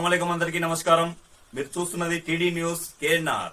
అస్సలాముఅలైకుం అందరికీ నమస్కారం. మీరు చూస్తున్నది TD news KNR.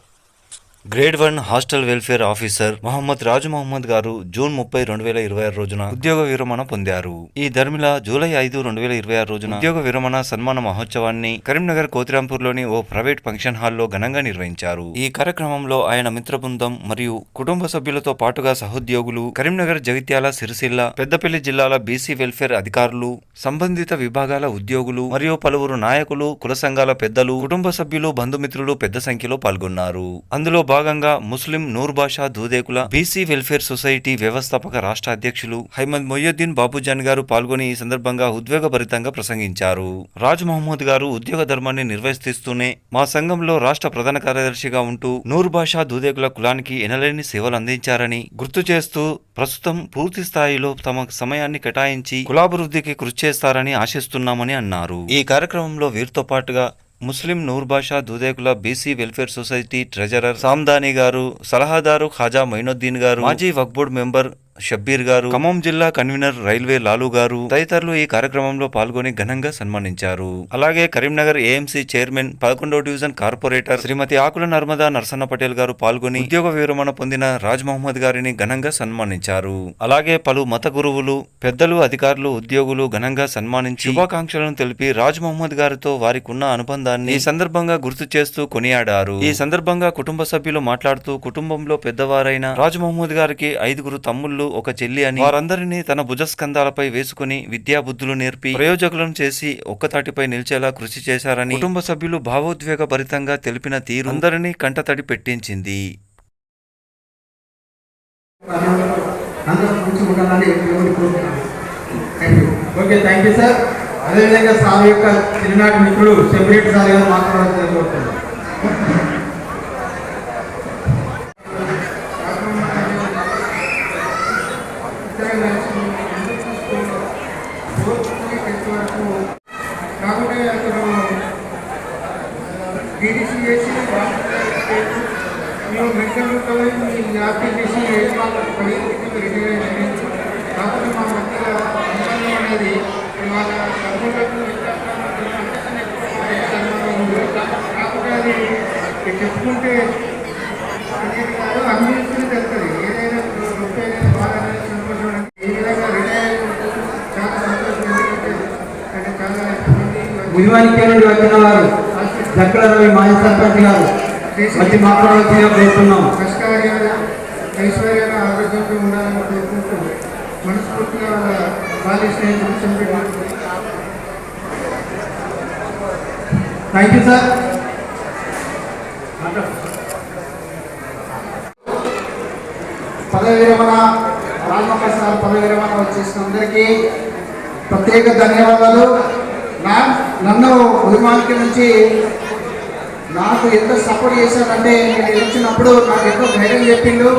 Grade 1 hostel welfare officer Mohammed Raju Mohammed garu June 30, 2026 రోజున ఉద్యోగ విరమణ పొందారు. ఈ ధర్మిల జూలై 5, 2026 రోజున ఉద్యోగ విరమణ సన్మాన మహోత్సవాన్ని కరీంనగర్ కోతిరాంపూర్లోని ఓ ప్రైవేట్ ఫంక్షన్ హాల్లో ఘనంగా నిర్వహించారు. ఈ కార్యక్రమంలో ఆయన మిత్ర బృందం మరియు కుటుంబ సభ్యులతో పాటుగా సహోద్యోగులు, కరీంనగర్, జగిత్యాల, సిరిసిల్ల, పెద్దపల్లి జిల్లాల బీసీ వెల్ఫేర్ అధికారులు, సంబంధిత విభాగాల ఉద్యోగులు మరియు పలువురు నాయకులు, కుల సంఘాల పెద్దలు, కుటుంబ సభ్యులు, బంధుమిత్రులు పెద్ద సంఖ్యలో పాల్గొన్నారు. అందులో భాగంగా ముస్లిం నూర్ బాషా దూదేకుల బీసీ వెల్ఫేర్ సొసైటీ వ్యవస్థాపక రాష్ట్ర అధ్యక్షులు హైమద్ మొయ్యుద్దీన్ బాబుజాన్ గారు పాల్గొని ఈ సందర్భంగా ఉద్వేగభరితంగా ప్రసంగించారు. రాజ్ మహమ్మద్ గారు ఉద్యోగ ధర్మాన్ని నిర్వహిస్తూనే మా సంఘంలో రాష్ట్ర ప్రధాన కార్యదర్శిగా ఉంటూ నూర్ బాషా దూదేకుల కులానికి ఎనలేని సేవలు అందించారని గుర్తు చేస్తూ ప్రస్తుతం పూర్తి స్థాయిలో తమ సమయాన్ని కేటాయించి కులాభివృద్ధికి కృషి చేస్తారని ఆశిస్తున్నామని అన్నారు. ఈ కార్యక్రమంలో వీరితో పాటుగా ముస్లిం నూర్ బాషా Dudekula BC welfare society treasurer సామ్దాని గారు, సలహాదారు ఖాజా మొయినుద్దీన్ గారు, మాజీ వక్ఫ్ బోర్డు మెంబర్ షబ్బీర్ గారు, ఖమ్మం జిల్లా కన్వీనర్ రైల్వే లాలు గారు తదితరులు ఈ కార్యక్రమంలో పాల్గొని ఘనంగా సన్మానించారు. అలాగే కరీంనగర్ ఏఎంసీ చైర్మన్ 11వ డివిజన్ కార్పొరేటర్ శ్రీమతి ఆకుల నర్మదా నర్సన్న పటేల్ గారు పాల్గొని ఉద్యోగ విరమణ పొందిన రాజ్ మహమ్మద్ గారిని ఘనంగా సన్మానించారు. అలాగే పలు మత గురువులు, పెద్దలు, అధికారులు, ఉద్యోగులు ఘనంగా సన్మానించి శుభాకాంక్షలను తెలిపి రాజ్ మహమ్మద్ గారితో వారికి ఉన్న అనుబంధాన్ని ఈ సందర్భంగా గుర్తు చేస్తూ కొనియాడారు. ఈ సందర్భంగా కుటుంబ సభ్యులు మాట్లాడుతూ కుటుంబంలో పెద్దవారైన రాజ్ మహమ్మద్ గారికి 5 తమ్ముళ్లు, ఒక చెల్లి అని వారందరినీ తన భుజస్కంధాలపై వేసుకుని విద్యా బుద్ధులు నేర్పి ప్రయోజకులను చేసి ఒక్కతాటిపై నిలిచేలా కృషి చేశారని కుటుంబ సభ్యులు భావోద్వేగ భరితంగా తెలిపిన తీరు అందరినీ కంటతడి పెట్టించింది. అదేవిధంగా సార్ యొక్క చిన్ననాటి మిత్రుడు సెపరేట్ సార్ గారు మాట్లాడాలని కోరుతున్నాను. కాకపోతే అతను డీడీసీ చేసి మేము మెడికల్ యాక్టివ్ చేసి రిటైర్ అయింది. కాకపోతే మా మధ్య అనుబంధం అనేది వాళ్ళ కాకపోతే అది చెప్పుకుంటే అనేది కాదు, అన్నింటినీ తెలుస్తుంది. ఏదైనా నొప్పి అయినా బాధ అనేది సంతోషం ఈ విధంగా రిటైర్ చాలా సంతోషం. ఎందుకంటే చాలా మునివానికి నుండి వచ్చిన వారు జక్కల రవి మాజీ సర్పంచ్ గారు వచ్చి మాట్లాడాల్సిన కోరుతున్నాం. కష్టకార్యాలు ఐశ్వర్యాలు ఆరోగ్యంగా ఉండాలని కోరుకుంటూ మనస్ఫూర్తిగా బాల్య స్నేహితులు థ్యాంక్ యూ సార్. పదవి విరమణ రాజమోహన్ సార్ పదవి విరమణ వచ్చేసిన అందరికీ ప్రత్యేక ధన్యవాదాలు. నన్ను ఉద్యమానికి నుంచి నాకు ఎంత సపోర్ట్ చేశారంటే నేను ఇచ్చినప్పుడు నాకు ఎంతో ధైర్యం చెప్పిండు.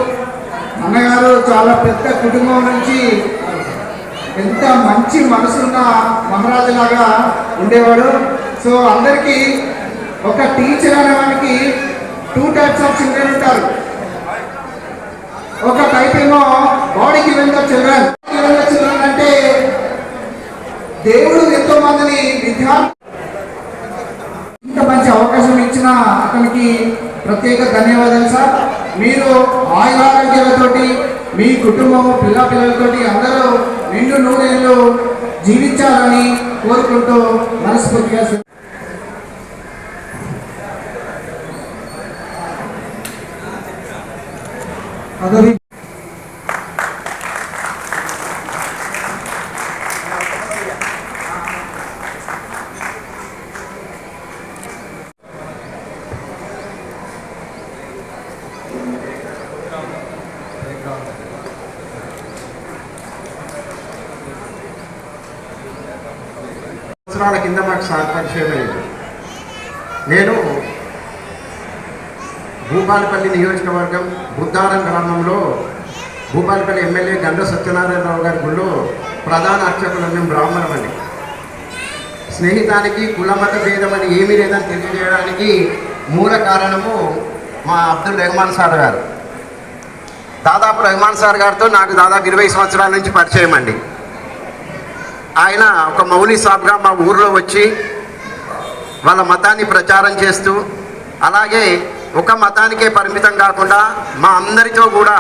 అన్నగారు చాలా పెద్ద కుటుంబం నుంచి ఎంత మంచి మనసున్న మహారాజులాగా ఉండేవాడు. సో అందరికీ ఒక టీచర్ అనే వానికి 2 types ఆఫ్ చిల్డ్రన్ ఉంటారు. ఒక టైప్ ఏమో బాడీకి వెళ్త చిల్డ్రన్. చిల్డ్రన్ అంటే దేవుడు ఎంతో మందిని విద్యార్థులు ఇంత మంచి అవకాశం ఇచ్చిన అతనికి ప్రత్యేక ధన్యవాదాలు సార్. మీరు ఆయురారోగ్యాలతోటి మీ కుటుంబము పిల్లలతోటి అందరూ నిండు నూరేళ్ళు జీవించాలని కోరుకుంటూ మనస్ఫూర్తిగా అదవి సంవత్సరాల కింద మాకు సార్ పరిచయం అయింది. నేను భూపాలపల్లి నియోజకవర్గం బుద్ధారం గ్రామంలో భూపాలపల్లి ఎమ్మెల్యే గండ సత్యనారాయణరావు గారి గుళ్ళో ప్రధాన అర్చకులు మేము బ్రాహ్మణమని, స్నేహితానికి కులమత భేదం అని ఏమీ లేదని తెలియజేయడానికి మూల కారణము మా అబ్దుల్ రెహమాన్ సార్ గారు. దాదాపు రెహమాన్ సార్ గారితో నాకు దాదాపు 20 సంవత్సరాల నుంచి పరిచయం అండి. ఆయన ఒక మౌలి సాబ్గా మా ఊర్లో వచ్చి వాళ్ళ మతాన్ని ప్రచారం చేస్తూ, అలాగే ఒక మతానికే పరిమితం కాకుండా మా అందరితో కూడా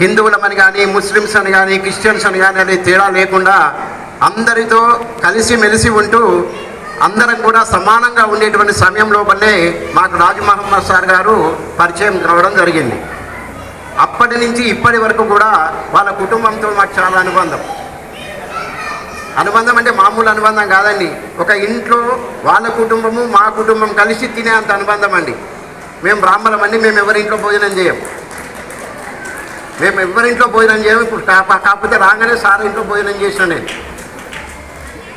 హిందువులమని కానీ, ముస్లిమ్స్ అని కానీ, క్రిస్టియన్స్ అని కానీ అనే తేడా లేకుండా అందరితో కలిసిమెలిసి ఉంటూ అందరం కూడా సమానంగా ఉండేటువంటి సమయం లోపలే మాకు రాజు మహమ్మద్ సార్ గారు పరిచయం కావడం జరిగింది. అప్పటి నుంచి ఇప్పటి వరకు కూడా వాళ్ళ కుటుంబంతో మాకు చాలా అనుబంధం అంటే మామూలు అనుబంధం కాదండి. ఒక ఇంట్లో వాళ్ళ కుటుంబము మా కుటుంబం కలిసి తినే అంత అనుబంధం అండి. మేము బ్రాహ్మణమండి, మేము ఎవరింట్లో భోజనం చేయం. ఇప్పుడు కాకపోతే రాగానే సార్ ఇంట్లో భోజనం చేసిన నేను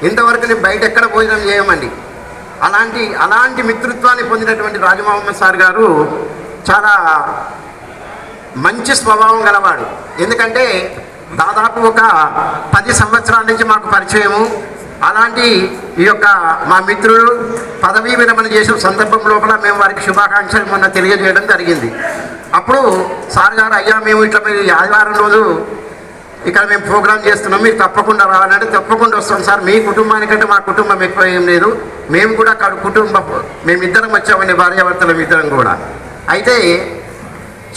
ఇంతవరకు నేను బయట ఎక్కడ భోజనం చేయమండి. అలాంటి మిత్రత్వాన్ని పొందినటువంటి రాజు మహమ్మద్ సార్ గారు చాలా మంచి స్వభావం గలవాడు. ఎందుకంటే దాదాపు ఒక 10 సంవత్సరాల నుంచి మాకు పరిచయము. అలాంటి ఈ యొక్క మా మిత్రులు పదవీ విరమణ చేసిన సందర్భం లోపల మేము వారికి శుభాకాంక్షలు మొన్న తెలియజేయడం జరిగింది. అప్పుడు సార్ గారు, అయ్యా మేము ఇట్లా మీరు ఆదివారం రోజు ఇక్కడ మేము ప్రోగ్రామ్ చేస్తున్నాం, మీరు తప్పకుండా రావాలంటే తప్పకుండా వస్తాం సార్. మీ కుటుంబానికంటే మా కుటుంబం ఎక్కువ ఏం లేదు, మేము కూడా మేమిద్దరం వచ్చామండి, భార్యాభర్తలం ఇద్దరం కూడా. అయితే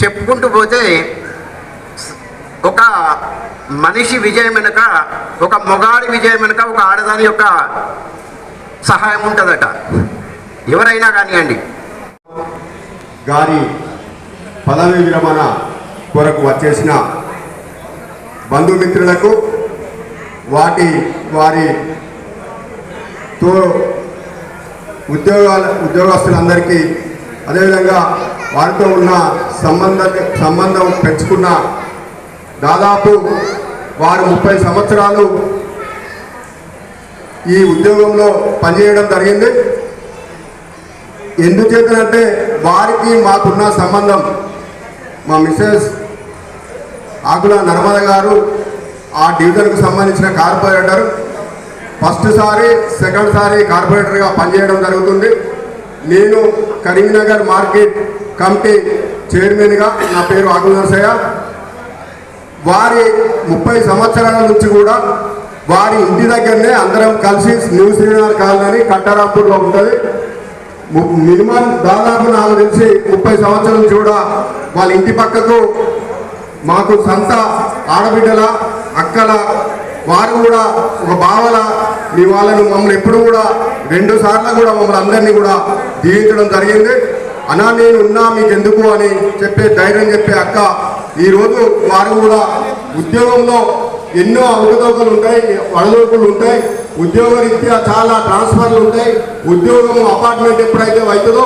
చెప్పుకుంటూ పోతే ఒక మనిషి విజయం వెనుక, ఒక మొగాడి విజయం వెనుక ఒక ఆడదాని యొక్క సహాయం ఉంటుందట, ఎవరైనా కానివ్వండి. గారి పదవి విరమణ కొరకు వచ్చేసిన బంధుమిత్రులకు, వారితో ఉద్యోగస్తులందరికీ, అదేవిధంగా వారితో ఉన్న సంబంధం పెంచుకున్న దాదాపు వారు 30 సంవత్సరాలు ఈ ఉద్యోగంలో పనిచేయడం జరిగింది. ఎందుచేతనంటే వారికి మాకున్న సంబంధం, మా మిస్సెస్ ఆకుల నర్మద గారు ఆ డివిజన్కు సంబంధించిన కార్పొరేటర్, ఫస్ట్ సారి సెకండ్ సారి కార్పొరేటర్గా పనిచేయడం జరుగుతుంది. నేను కరీంనగర్ మార్కెట్ కమిటీ చైర్మన్గా, నా పేరు ఆకుల నరసయ్య. వారి 30 సంవత్సరాల నుంచి కూడా వారి ఇంటి దగ్గరనే అందరం కలిసి న్యూ శ్రీనగర్ కాలనీ కట్టారాంపూర్లో ఉంటుంది. మినిమం దాదాపు నాకు తెలిసి 30 సంవత్సరాల నుంచి కూడా వాళ్ళ ఇంటి పక్కకు మాకు సొంత ఆడబిడ్డల, అక్కల, వారు కూడా ఒక బావల, మీ వాళ్ళను మమ్మల్ని ఎప్పుడు కూడా 2 సార్లు కూడా మమ్మల్ని అందరినీ కూడా దీవించడం జరిగింది. అన్నా నేను ఉన్నా మీకు ఎందుకు అని చెప్పే ధైర్యం చెప్పే అక్క, ఈరోజు వారు కూడా ఉద్యోగంలో ఎన్నో అవకతవకలు ఉంటాయి, వడదొడుకులు ఉంటాయి, ఉద్యోగరీత్యా చాలా ట్రాన్స్ఫర్లు ఉంటాయి. ఉద్యోగం అపార్ట్మెంట్ ఎప్పుడైతే అవుతుందో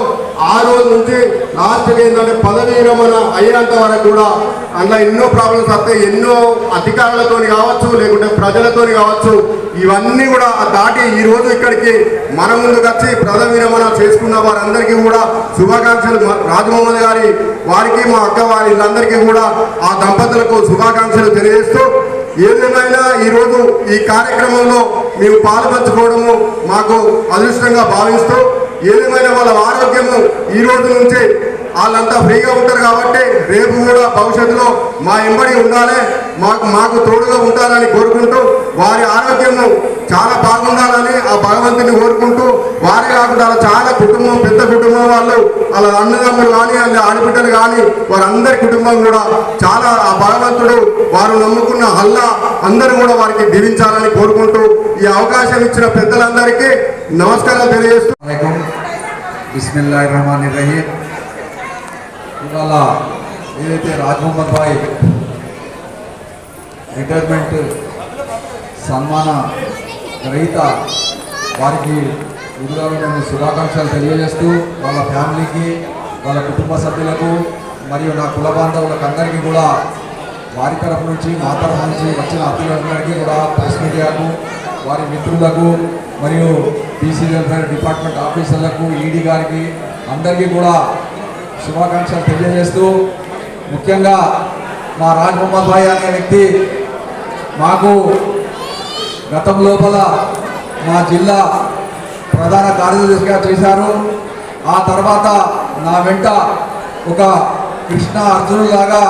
ఆ రోజు నుంచి లాస్ట్కి ఏంటంటే పదవీ విరమణ అయ్యేంత వరకు కూడా అందులో ఎన్నో ప్రాబ్లమ్స్ వస్తాయి. ఎన్నో అధికారులతో కావచ్చు, లేకుంటే ప్రజలతో కావచ్చు, ఇవన్నీ కూడా దాటి ఈరోజు ఇక్కడికి మన ముందుకు వచ్చి పదవీ విరమణ చేసుకున్న వారందరికీ కూడా శుభాకాంక్షలు. రాజమోహన్ గారి వారికి, మా అక్క వారి వీళ్ళందరికీ కూడా ఆ దంపతులకు శుభాకాంక్షలు తెలియజేస్తూ, ఏదేమైనా ఈరోజు ఈ కార్యక్రమంలో మేము పాల్పంచుకోవడము మాకు అదృష్టంగా భావిస్తూ, ఏదేమైనా వాళ్ళ ఆరోగ్యము ఈ రోజు నుంచి వాళ్ళంతా ఫ్రీగా ఉంటారు కాబట్టి రేపు కూడా భవిష్యత్తులో మా ఎంబడి ఉండాలి, మాకు తోడుగా ఉండాలని కోరుకుంటూ, వారి ఆరోగ్యము చాలా బాగుండాలని ఆ భగవంతుని కోరుకుంటూ, వారే కాకుండా చాలా కుటుంబం, పెద్ద కుటుంబం వాళ్ళు, వాళ్ళ అన్నదమ్ములు కానీ, వాళ్ళ ఆడబిడ్డలు కానీ, వారందరి కుటుంబం కూడా చాలా ఆ భగవంతుడు వారు నమ్ముకున్న అల్లా అందరూ కూడా వారికి దీవించాలని కోరుకుంటూ, ఈ అవకాశం ఇచ్చిన పెద్దలందరికీ నమస్కారాలు తెలియజేస్తూ, బిస్మిల్లాహిర్రహమానిర్రహీం. ఇవాళ ఏదైతే రాజ్ మహమ్మద్ భాయ్ రిటైర్మెంట్ సన్మాన గ్రహీత, వారికి ముందుగా నేను శుభాకాంక్షలు తెలియజేస్తూ, వాళ్ళ ఫ్యామిలీకి, వాళ్ళ కుటుంబ సభ్యులకు మరియు నా కుల బాంధవులకు అందరికీ కూడా వారి తరఫు నుంచి, మా తరఫు నుంచి వచ్చిన అతిథులందరికీ కూడా, ప్రెస్ మీడియాకు, వారి మిత్రులకు మరియు బీసీ వెల్ఫేర్ డిపార్ట్మెంట్ ఆఫీసర్లకు, ఈడీ గారికి అందరికీ కూడా శుభాకాంక్షలు తెలియజేస్తూ, ముఖ్యంగా మా రాజ్ మహమ్మద్ భాయ్ అనే వ్యక్తి మాకు గతం లోపల మా జిల్లా ప్రధాన కార్యదర్శిగా చేశారు. ఆ తర్వాత నా వెంట ఒక కృష్ణ అర్జునులాగా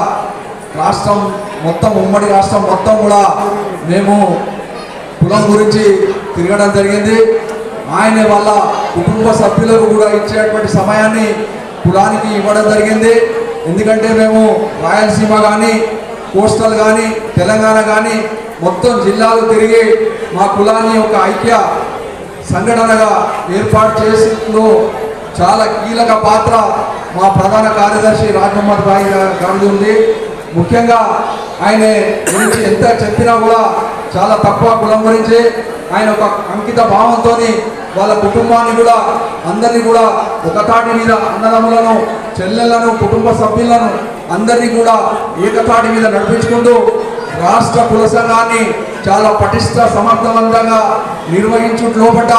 రాష్ట్రం మొత్తం, ఉమ్మడి రాష్ట్రం మొత్తం కూడా మేము కులం గురించి తిరగడం జరిగింది. ఆయన వాళ్ళ కుటుంబ సభ్యులకు కూడా ఇచ్చేటువంటి సమయాన్ని కులానికి ఇవ్వడం జరిగింది. ఎందుకంటే మేము రాయలసీమ కానీ కోస్టల్ కానీ తెలంగాణ కానీ మొత్తం జిల్లాలు తిరిగి మా కులాన్ని ఒక ఐక్య సంఘటనగా ఏర్పాటు చేసేందులో చాలా కీలక పాత్ర మా ప్రధాన కార్యదర్శి రాజ్మహమ్మద్ భాయ్ గారిది ఉంది. ముఖ్యంగా ఆయన గురించి ఎంత చెప్పినా కూడా చాలా తక్కువ కులం గురించి ఆయన ఒక అంకిత భావంతో వాళ్ళ కుటుంబాన్ని కూడా అందరినీ కూడా ఒక తాటి మీద అన్నదమ్ములను చెల్లెలను కుటుంబ సభ్యులను అందరినీ కూడా ఏకతాటి మీద నడిపించుకుంటూ రాష్ట్ర కుల సంఘాన్ని చాలా పటిష్ట సమర్థవంతంగా నిర్వహించుట్లోపట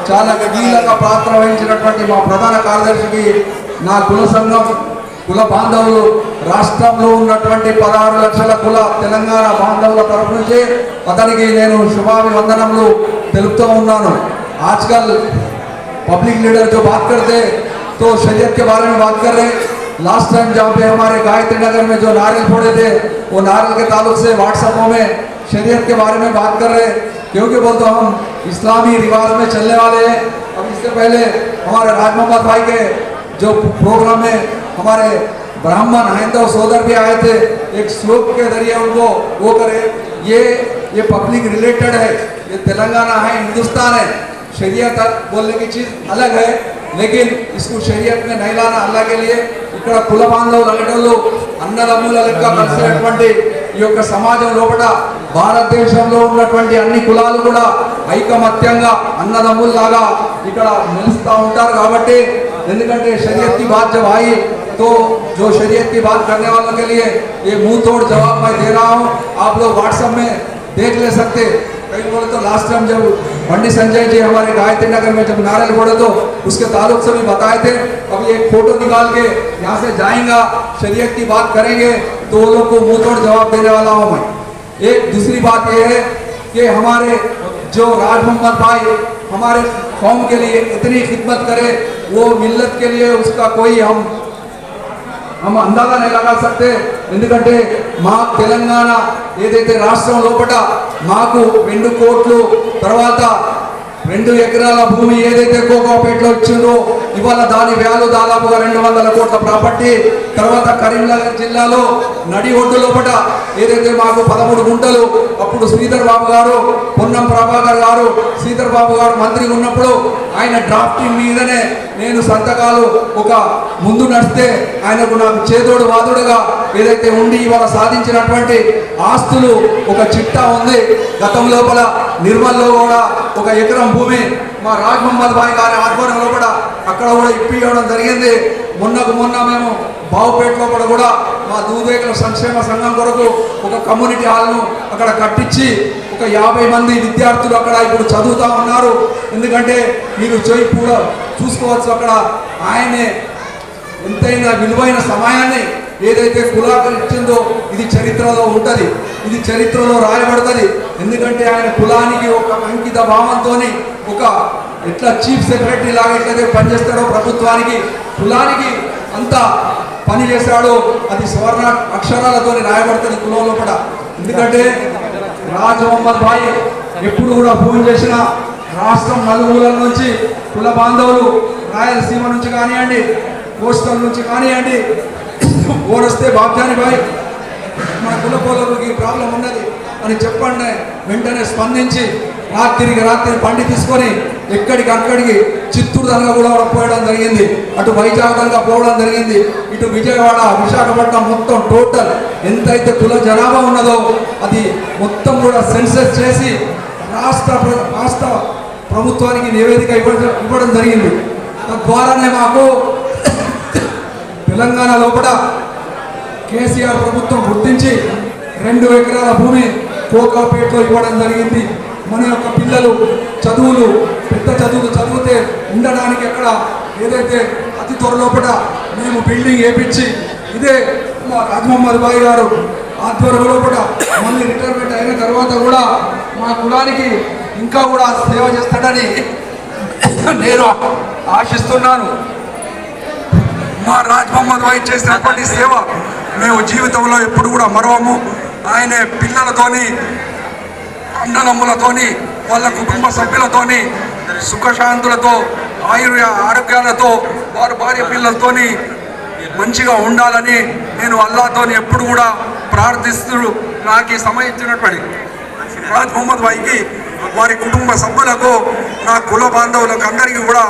చాలా కీలక పాత్ర వహించినటువంటి మా ప్రధాన కార్యదర్శికి నా కుల సంఘం కుల బాంధవులు రాష్ట్రంలో ఉన్నటువంటి 16 లక్షల కుల తెలంగాణ బాంధవుల తరఫు నుంచి అతనికి నేను శుభాభివందనములు తెలుపుతూ ఉన్నాను. आजकल पब्लिक लीडर जो बात करते तो शरीयत के बारे में बात कर रहे. लास्ट टाइम जहाँ पे हमारे गायत्री नगर में जो नारियल फोड़े थे वो नारियल के ताल्लुक से व्हाट्सएपों में शरीयत के बारे में बात कर रहे, क्योंकि बोलते हम इस्लामी रिवाज में चलने वाले हैं. अब इससे पहले हमारे राजमहम्मद भाई के जो प्रोग्राम में हमारे ब्राह्मण हैंदव सोदर भी आए थे, एक श्लोक के जरिए उनको वो करे. ये पब्लिक रिलेटेड है, ये तेलंगाना है, हिंदुस्तान है. शरीयत बोलने की चीज़ अलग है, लेकिन इसको शरीयत में नहीं लाना अल्लाह के लिए. ఇక్కడ కుల బాంధవులు అనేటోళ్ళు అన్నదమ్ముల లెక్క కలిసినటువంటి ఈ యొక్క సమాజం లోపల భారతదేశంలో ఉన్నటువంటి అన్ని కులాలు కూడా ఐకమత్యంగా అన్నదమ్ముల్లాగా ఇక్కడ నిలుస్తూ ఉంటారు. కాబట్టి ఎందుకంటే शरीयत की बात जब आई तो जो शरीयत की बात करने वालों के लिए ये मुंह तोड़ जवाब मैं दे रहा हूँ. आप लोग व्हाट्सएप में देख ले सकते. कई बोले तो लास्ट टाइम जब पंडित संजय जी हमारे गायत्री नगर में जब नारियल फोड़े तो उसके ताल्लुक से भी बताए थे. अब एक फोटो निकाल के यहाँ से जाएंगा, शरीयत की बात करेंगे तो वो लोग को मुंह तोड़ जवाब देने वाला हूँ मैं. एक दूसरी बात ये है कि हमारे जो राजमहम्मद भाई हमारे कौम के लिए इतनी खिदमत करे, वो मिल्लत के लिए उसका कोई हम अंदाजा नहीं लगा सकते. ఎందుకంటే మా తెలంగాణ ఏదైతే రాష్ట్రం లోపల మాకు 2 కోట్లు తర్వాత 2 ఎకరాల భూమి ఏదైతే కోకాపేటలో ఇచ్చిందో ఇవాళ దాని వాల్యూ దాదాపుగా 200 కోట్ల ప్రాపర్టీ. తర్వాత కరీంనగర్ జిల్లాలో నడి ఒడ్డు లోపల ఏదైతే మాకు 13 గుంటలు అప్పుడు శ్రీధర్ బాబు గారు పొన్నం ప్రభాకర్ గారు శ్రీధర్ బాబు గారు మంత్రి ఉన్నప్పుడు ఆయన డ్రాఫ్టింగ్ మీదనే నేను సంతకాలు ఒక ముందు నడిస్తే ఆయనకు నాకు చేదోడు వాదుడుగా ఏదైతే ఉండి ఇవాళ సాధించినటువంటి ఆస్తులు ఒక చిట్టా ఉంది. గతం లోపల నిర్మల్లో కూడా 1 ఎకరం భూమి మా రాజ్మహమ్మద్ భాయ్ గారి ఆధ్వర్యం లోపల అక్కడ కూడా ఇప్పియడం జరిగింది. మొన్న మేము బావుపేట లోపల కూడా మా దూదేకుల సంక్షేమ సంఘం కొరకు ఒక కమ్యూనిటీ హాల్ను అక్కడ కట్టించి ఒక 50 మంది విద్యార్థులు అక్కడ ఇప్పుడు చదువుతూ ఉన్నారు. ఎందుకంటే మీరు కూడా చూసుకోవచ్చు అక్కడ ఆయనే ఎంతైనా విలువైన సమయాన్ని ఏదైతే కులాకు ఇచ్చిందో ఇది చరిత్రలో ఉంటుంది, ఇది చరిత్రలో రాయబడుతుంది. ఎందుకంటే ఆయన కులానికి ఒక అంకిత భావంతో ఒక ఎట్లా చీఫ్ సెక్రటరీ లాగా ఎట్లయితే పనిచేస్తాడో ప్రభుత్వానికి కులానికి అంత పని చేశాడో అది స్వర్ణ అక్షరాలతో రాయబడుతుంది కులం లోపల. ఎందుకంటే రాజమహమ్మద్ భాయ్ ఎప్పుడు కూడా ఫోన్ చేసిన రాష్ట్రం నలుమూలల నుంచి కుల బాంధవులు రాయలసీమ నుంచి కానివ్వండి, కోస్టల్ నుంచి కానివ్వండి, ఫోన్ వస్తే బాబ్జాని భాయ్ మన కుల పోలకి ప్రాబ్లం ఉన్నది అని చెప్పండి వెంటనే స్పందించి రాత్రి బండి తీసుకొని ఎక్కడికి చిత్తూరు దర్గా కూడా పోయడం జరిగింది, అటు వైజాగ్ దర్గా పోవడం జరిగింది, ఇటు విజయవాడ విశాఖపట్నం మొత్తం టోటల్ ఎంతైతే కుల జనాభా ఉన్నదో అది మొత్తం కూడా సెన్సస్ చేసి రాష్ట్ర ప్రభుత్వానికి నివేదిక ఇవ్వడం జరిగింది. తద్వారానే మాకు తెలంగాణ లోపల కేసీఆర్ ప్రభుత్వం గుర్తించి 2 ఎకరాల భూమి కోకాపేటలో ఇవ్వడం జరిగింది. మన యొక్క పిల్లలు పెద్ద చదువులు చదివితే ఉండడానికి అక్కడ ఏదైతే అతి త్వరలోపల మేము బిల్డింగ్ వేయించి ఇదే మా రాజమహమ్మద్ భాయ్ గారు ఆధ్వర్యం లోపల మళ్ళీ రిటైర్మెంట్ అయిన తర్వాత కూడా మా కులానికి ఇంకా కూడా సేవ చేస్తాడని నేను ఆశిస్తున్నాను. మా రాజమహమ్మద్ భాయ్ చేసినటువంటి సేవ మేము జీవితంలో ఎప్పుడు కూడా మరవము. ఆయన పిల్లలతోని అన్నదమ్ములతోని వాళ్ళ కుటుంబ సభ్యులతోని సుఖశాంతులతో ఆరోగ్యాలతో వారి భార్య పిల్లలతోని మంచిగా ఉండాలని నేను అల్లాహ్తోని ఎప్పుడు కూడా ప్రార్థిస్తూ నాకు ఈ సమయం ఇచ్చినటువంటి రాజ్ మొహమ్మద్ భాయ్కి వారి కుటుంబ సభ్యులకు నా కుల బాంధవులకు అందరికీ కూడా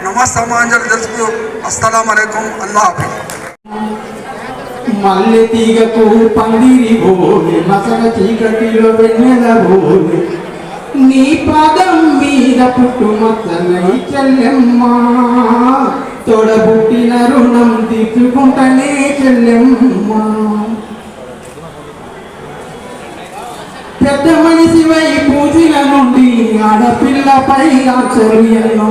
నమస్సమాంజలి తెలుస్తూ అస్సలాము అలైకుం అల్లాహ్ హాఫిజ్. మల్లె తీగకు పందిరి బోలే మసక చీకటిలో వెన్నెల బోలే నీ పాదం మీద పుట్టుమచ్చనై చెల్లెమ్మ తోడబుట్టిన రుణం తీర్చుకుంటనే చెల్లెమ్మ పెద్ద మనిషివై పూజల నుండి ఆడపిల్లపై ఆచరు ఎన్నో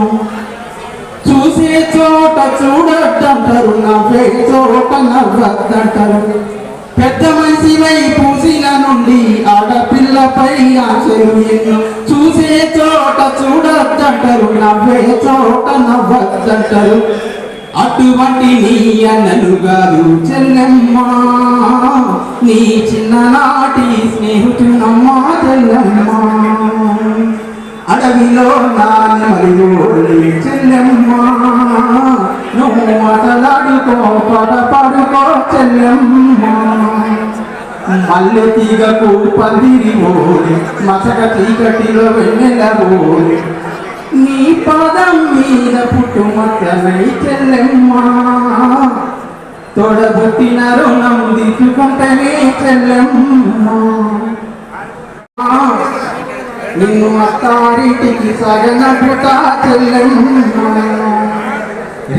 చూసే చోట చూడొద్దంటారు నవ్వే చోట నవ్వద్దంటారు పెద్ద మనిషివై పూసిన నుండి ఆడపిల్లపై ఆశలు ఎన్నో చూసే చోట చూడొద్దంటారు నవ్వే చోట నవ్వద్దంటారు అటువంటి నీ అన్నలు గారు చెల్లెమ్మ నీ చిన్ననాటి స్నేహితునమ్మ చెల్లెమ్మ అడవిలో నాన్నలు చెల్లెమ్మ నువ్వు మాటలాడుకో పాట పాడుకో చెల్లెమ్మ మల్లె తీగకు పందిరి ఓడి మసక చీకటిలో వెన్నెల ఓడి నీ పాదం మీద పుట్టుమచ్చనై చెల్లెమ్మ తోడబుట్టిన రుణం తీసుకుంటేనే చెల్లెమ్మ నిన్ను అత్తారింటికి సగనట్టుట చెల్లెమ్మ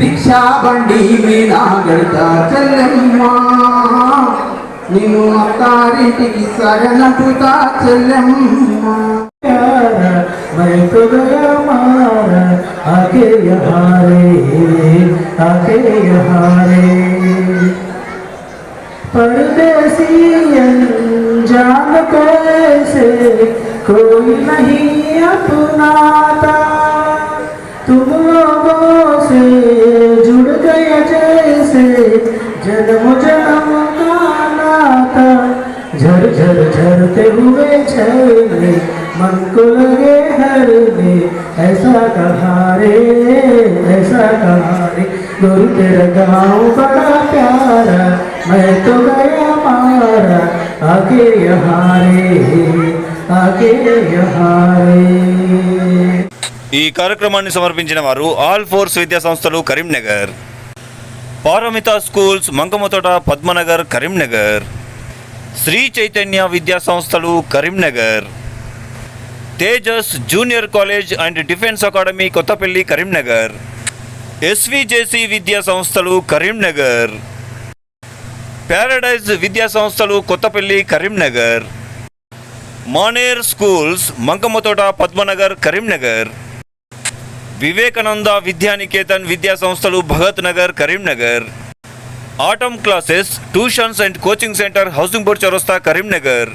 రిక్షా బండి మీద గడతా చెల్లెమ్మ నిన్ను అత్తారింటికి సగనట్టుట చెల్లెమ్మ मैं तो गया मारा आके यहाँ रे परदेसी अनजान को ऐसे कोई नहीं अपनाता तुम लोगों से जुड़ गए जैसे जन्म जन्म का नाता झर झर झरते हुए झरने मन को लगे हर ने ऐसा कहा रे गुरु तेरा गाँव बड़ा प्यारा मैं तो गया मारा आके यहाँ रे ఈ కార్యక్రమాన్ని సమర్పించిన వారు ఆల్ ఫోర్స్ విద్యా సంస్థలు కరీంనగర్, పారమిత స్కూల్స్ మంకమతోట పద్మనగర్ కరీంనగర్, శ్రీ చైతన్య విద్యా సంస్థలు Karimnagar, Tejas junior college and defence academy Kothapalli Karimnagar, SVJC విద్యా సంస్థలు కరీంనగర్, ప్యారడైజ్ విద్యా సంస్థలు కొత్తపల్లి కరీంనగర్, మానేర్ స్కూల్స్ మంకమతోట పద్మనగర్ కరీంనగర్, వివేకానంద విద్యానికేతన్ విద్యా సంస్థలు Bhagat Nagar Karimnagar, Atom classes tuitions and coaching centre housing board చౌరస్తా Karimnagar.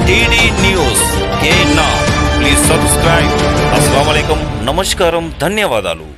TD news please subscribe. అస్సలాము అలైకుం, నమస్కారం, ధన్యవాదాలు.